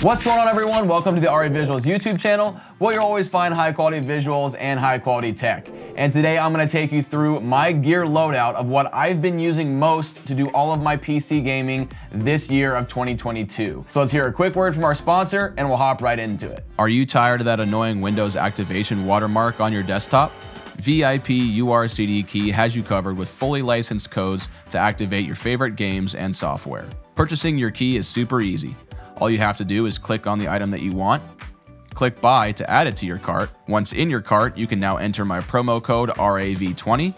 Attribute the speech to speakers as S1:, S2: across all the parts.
S1: What's going on, everyone? Welcome to the RA Visuals YouTube channel, where you'll always find high quality visuals and high quality tech. And today I'm going to take you through my gear loadout of what I've been using most to do all of my PC gaming this year of 2022. So let's hear a quick word from our sponsor and we'll hop right into it. Are you tired of that annoying Windows activation watermark on your desktop? VIP URCD Key has you covered with fully licensed codes to activate your favorite games and software. Purchasing your key is super easy. All you have to do is click on the item that you want, click buy to add it to your cart. Once in your cart, you can now enter my promo code RAV20.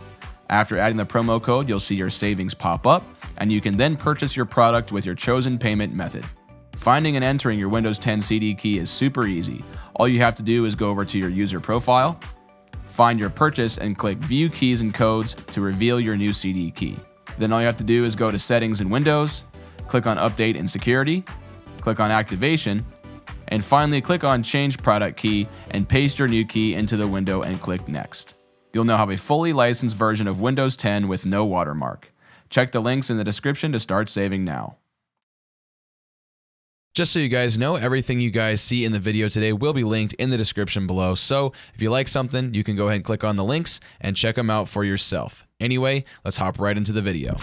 S1: After adding the promo code, you'll see your savings pop up, and you can then purchase your product with your chosen payment method. Finding and entering your Windows 10 CD key is super easy. All you have to do is go over to your user profile, find your purchase, and click View Keys and Codes to reveal your new CD key. Then all you have to do is go to Settings in Windows, click on Update and Security, click on Activation, and finally click on Change Product Key and paste your new key into the window and click Next. You'll now have a fully licensed version of Windows 10 with no watermark. Check the links in the description to start saving now. Just so you guys know, everything you guys see in the video today will be linked in the description below, so if you like something, you can go ahead and click on the links and check them out for yourself. Anyway, let's hop right into the video.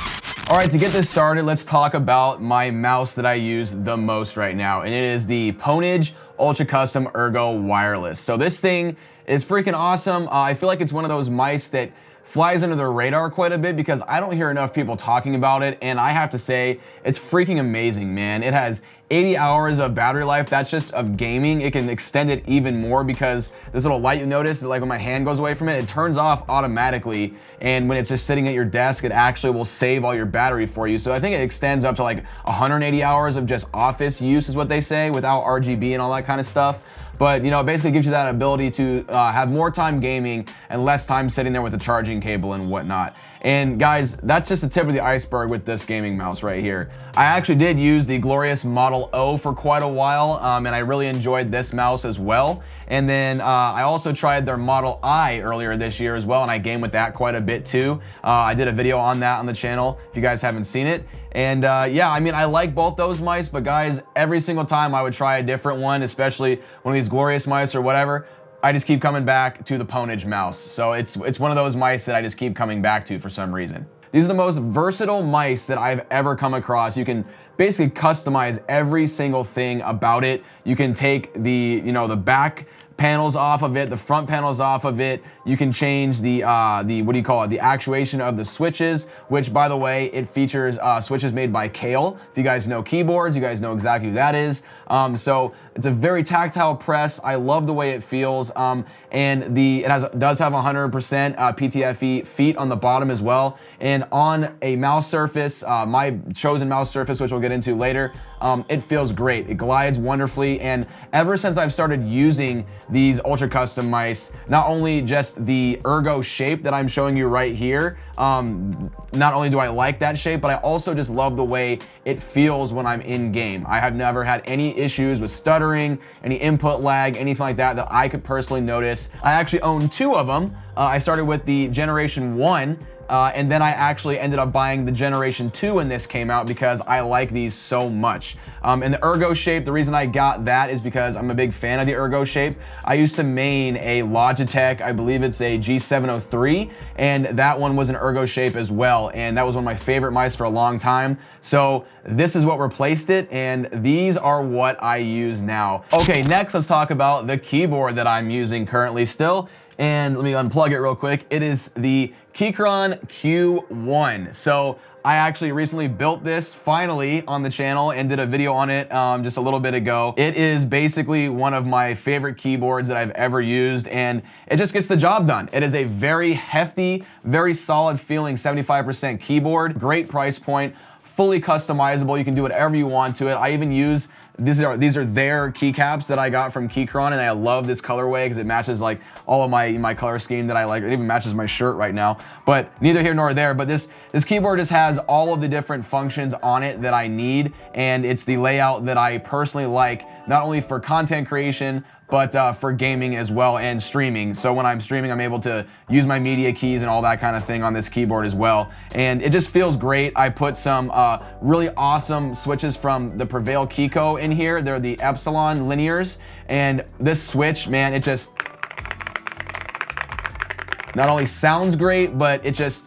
S1: All right, to get this started, let's talk about my mouse that I use the most right now, and it is the Ponage Ultra Custom Ergo Wireless. So this thing is freaking awesome. I feel like it's one of those mice that flies under the radar quite a bit because I don't hear enough people talking about it, and I have to say, it's freaking amazing, man. It has 80 hours of battery life. That's just of gaming. It can extend it even more because this little light, you notice that like when my hand goes away from it, it turns off automatically, and when it's just sitting at your desk, it actually will save all your battery for you. So I think it extends up to like 180 hours of just office use is what they say, without RGB and all that kind of stuff. But, you know, it basically gives you that ability to have more time gaming and less time sitting there with the charging cable and whatnot. And guys, that's just the tip of the iceberg with this gaming mouse right here. I actually did use the glorious Model O for quite a while, and I really enjoyed this mouse as well. And then I also tried their Model I earlier this year as well, and I gamed with that quite a bit too. I did a video on that on the channel if you guys haven't seen it. And yeah, I mean, I like both those mice, but guys, every single time I would try a different one, especially one of these glorious mice or whatever, I just keep coming back to the Ponage mouse. So it's one of those mice that I just keep coming back to for some reason. These are the most versatile mice that I've ever come across. You can basically customize every single thing about it. You can take the, you know, the back panels off of it, the front panels off of it. You can change the what do you call it, the actuation of the switches, which by the way, it features switches made by Kale. If you guys know keyboards, you guys know exactly who that is. So it's a very tactile press. I love the way it feels, and it does have 100% PTFE feet on the bottom as well. And on a mouse surface, my chosen mouse surface, which we'll get into later, it feels great. It glides wonderfully, and ever since I've started using these ultra custom mice, not only just the ergo shape that I'm showing you right here, not only do I like that shape, but I also just love the way it feels when I'm in game. I have never had any issues with stuttering, any input lag, anything like that I could personally notice. I actually own two of them. I started with the Generation 1, and then I actually ended up buying the Generation 2 when this came out because I like these so much. And the ergo shape, the reason I got that is because I'm a big fan of the ergo shape. I used to main a Logitech, I believe it's a G703, and that one was an ergo shape as well, and that was one of my favorite mice for a long time. So this is what replaced it, and these are what I use now. Okay, next let's talk about the keyboard that I'm using currently still. And let me unplug it real quick. It is the Keychron Q1. So I actually recently built this finally on the channel and did a video on it just a little bit ago. It is basically one of my favorite keyboards that I've ever used, and it just gets the job done. It is a very hefty, very solid feeling 75% keyboard, great price point, fully customizable. You can do whatever you want to it. I even use
S2: these are their keycaps that I got from Keychron, and I love this colorway because it matches like all of my color scheme that I like. It even matches my shirt right now. But neither here nor there. But this keyboard just has all of the different functions on it that I need, and it's the layout that I personally like, not only for content creation, but for gaming as well and streaming. So when I'm streaming, I'm able to use my media keys and all that kind of thing on this keyboard as well. And it just feels great. I put some really awesome switches from the Prevail Keyco in here. They're the Epsilon linears. And this switch, man, it just not only sounds great, but it just,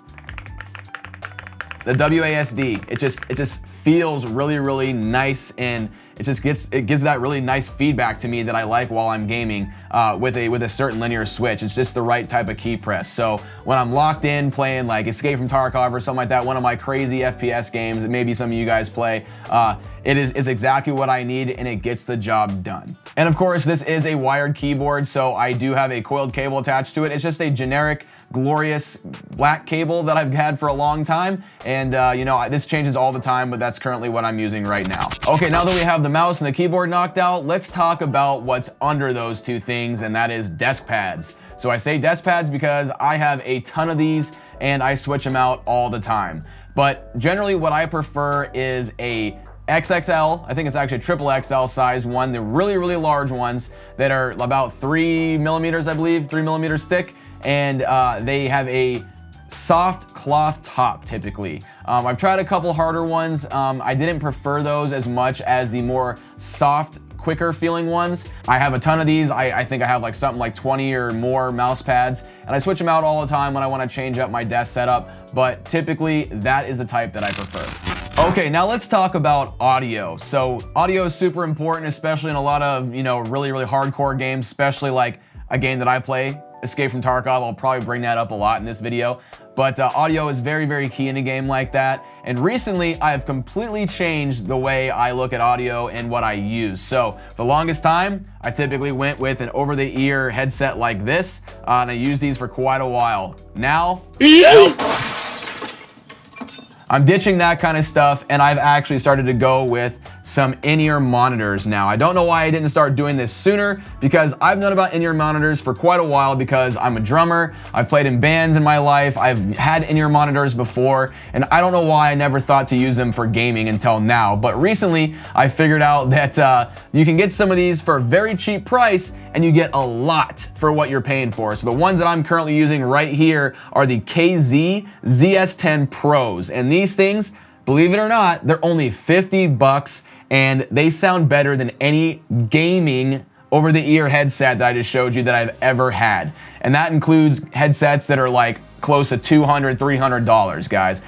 S2: the WASD, it just feels really, really nice, and it gives that really nice feedback to me that I like while I'm gaming with a certain linear switch. It's just the right type of key press. So when I'm locked in playing like Escape from Tarkov or something like that, one of my crazy FPS games that maybe some of you guys play, it is exactly what I need, and it gets the job done. And of course, this is a wired keyboard, so I do have a coiled cable attached to it. It's just a generic glorious black cable that I've had for a long time, and you know, this changes all the time, but that's currently what I'm using right now. Okay, now that we have the mouse and the keyboard knocked out, let's talk about what's under those two things, and that is desk pads. So I say desk pads because I have a ton of these and I switch them out all the time. But generally what I prefer is a XXL, I think it's actually triple XL size one, the really, really large ones that are about 3 millimeters, I believe, 3 millimeters thick, and they have a soft cloth top typically. I've tried a couple harder ones. I didn't prefer those as much as the more soft, quicker feeling ones. I have a ton of these. I think I have like something like 20 or more mouse pads, and I switch them out all the time when I want to change up my desk setup, but typically that is the type that I prefer. Okay, now let's talk about audio. So audio is super important, especially in a lot of, you know, really, really hardcore games, especially like a game that I play, Escape from Tarkov. I'll probably bring that up a lot in this video, but audio is very, very key in a game like that. And recently I've completely changed the way I look at audio and what I use. So for the longest time, I typically went with an over-the-ear headset like this, and I used these for quite a while. Now, nope. I'm ditching that kind of stuff, and I've actually started to go with some in-ear monitors now. I don't know why I didn't start doing this sooner, because I've known about in-ear monitors for quite a while because I'm a drummer. I've played in bands in my life. I've had in-ear monitors before, and I don't know why I never thought to use them for gaming until now. But recently, I figured out that you can get some of these for a very cheap price, and you get a lot for what you're paying for. So the ones that I'm currently using right here are the KZ ZS10 Pros, and these things, believe it or not, they're only 50 bucks, and they sound better than any gaming over-the-ear headset that I just showed you that I've ever had. And that includes headsets that are like close to $200, $300, guys.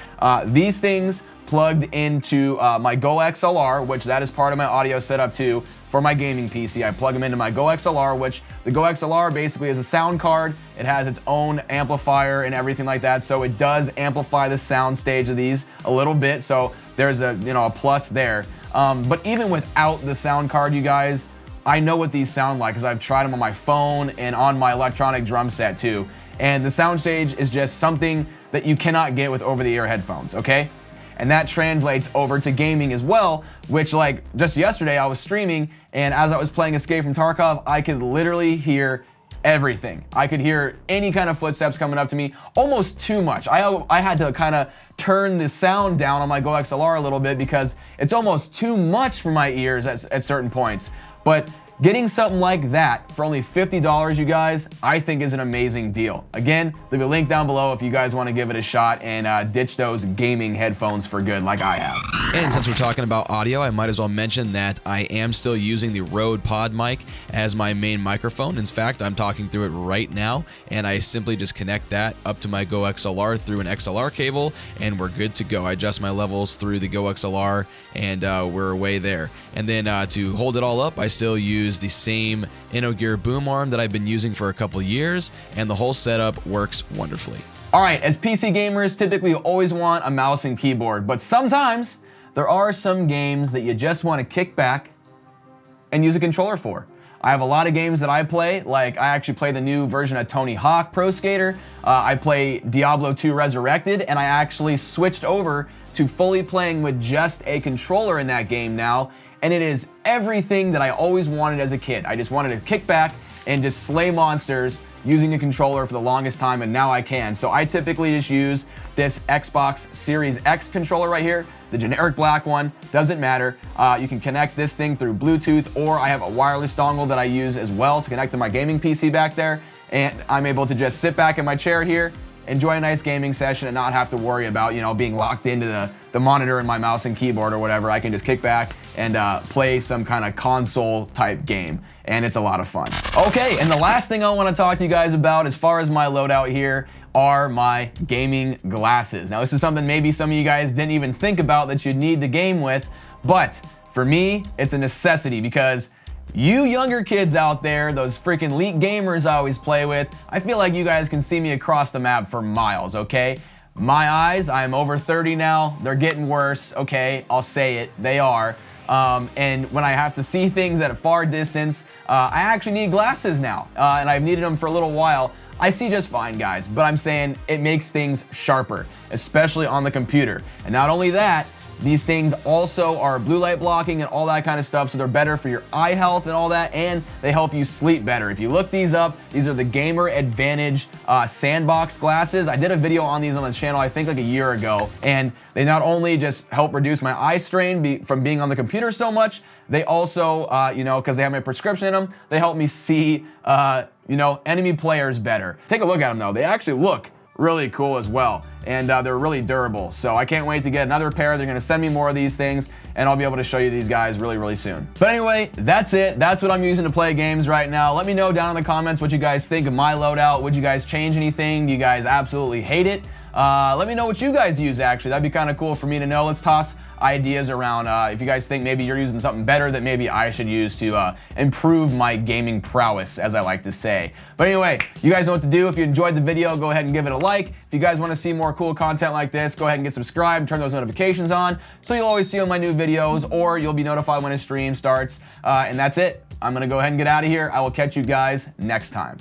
S2: These things plugged into my Go XLR, which that is part of my audio setup too, for my gaming PC. I plug them into my Go XLR, which the Go XLR basically is a sound card. It has its own amplifier and everything like that, so it does amplify the sound stage of these a little bit, so there's a, you know, a plus there. But even without the sound card, you guys, I know what these sound like because I've tried them on my phone and on my electronic drum set too. And the sound stage is just something that you cannot get with over-the-ear headphones, okay? And that translates over to gaming as well, which, like, just yesterday I was streaming, and as I was playing Escape from Tarkov, I could literally hear everything. I could hear any kind of footsteps coming up to me, almost too much. I had to kind of turn the sound down on my Go XLR a little bit because it's almost too much for my ears at certain points. But getting something like that for only $50, you guys, I think is an amazing deal. Again, leave a link down below if you guys want to give it a shot and ditch those gaming headphones for good like I have.
S1: And since we're talking about audio, I might as well mention that I am still using the Rode Pod mic as my main microphone. In fact, I'm talking through it right now, and I simply just connect that up to my Go XLR through an XLR cable, and we're good to go. I adjust my levels through the Go XLR, and we're away there. And then to hold it all up, I still use the same InnoGear boom arm that I've been using for a couple years, and the whole setup works wonderfully.
S2: All right, as PC gamers, typically you always want a mouse and keyboard, but sometimes there are some games that you just want to kick back and use a controller for. I have a lot of games that I play, like I actually play the new version of Tony Hawk Pro Skater. I play Diablo 2 Resurrected, and I actually switched over to fully playing with just a controller in that game now. and it is everything that I always wanted as a kid. I just wanted to kick back and just slay monsters using a controller for the longest time, and now I can. So I typically just use this Xbox Series X controller right here, the generic black one, doesn't matter. You can connect this thing through Bluetooth, or I have a wireless dongle that I use as well to connect to my gaming PC back there, and I'm able to just sit back in my chair here, enjoy a nice gaming session, and not have to worry about, you know, being locked into the monitor and my mouse and keyboard or whatever. I can just kick back and play some kind of console type game, and it's a lot of fun. Okay, and the last thing I want to talk to you guys about as far as my loadout here are my gaming glasses. Now, this is something maybe some of you guys didn't even think about that you'd need to game with, but for me, it's a necessity because you younger kids out there, those freaking elite gamers I always play with, I feel like you guys can see me across the map for miles, okay? My eyes, I'm over 30 now, they're getting worse, okay? I'll say it, they are. And when I have to see things at a far distance, I actually need glasses now, and I've needed them for a little while. I see just fine, guys, but I'm saying it makes things sharper, especially on the computer. And not only that, these things also are blue light blocking and all that kind of stuff, so they're better for your eye health and all that, and they help you sleep better. If you look these up, these are the Gamer Advantage sandbox glasses. I did a video on these on the channel, I think like a year ago, and they not only just help reduce my eye strain from being on the computer so much, they also, you know, because they have my prescription in them, they help me see, you know, enemy players better. Take a look at them though. They actually look really cool as well, and they're really durable. So I can't wait to get another pair. They're gonna send me more of these things, and I'll be able to show you these guys really, really soon. But anyway, that's it. That's what I'm using to play games right now. Let me know down in the comments what you guys think of my loadout. Would you guys change anything? Do you guys absolutely hate it? Let me know what you guys use, actually. That'd be kind of cool for me to know. Let's toss ideas around if you guys think maybe you're using something better that maybe I should use to improve my gaming prowess, as I like to say. But anyway, you guys know what to do. If you enjoyed the video, go ahead and give it a like. If you guys want to see more cool content like this, go ahead and get subscribed, turn those notifications on, so you'll always see all my new videos, or you'll be notified when a stream starts. And that's it. I'm going to go ahead and get out of here. I will catch you guys next time.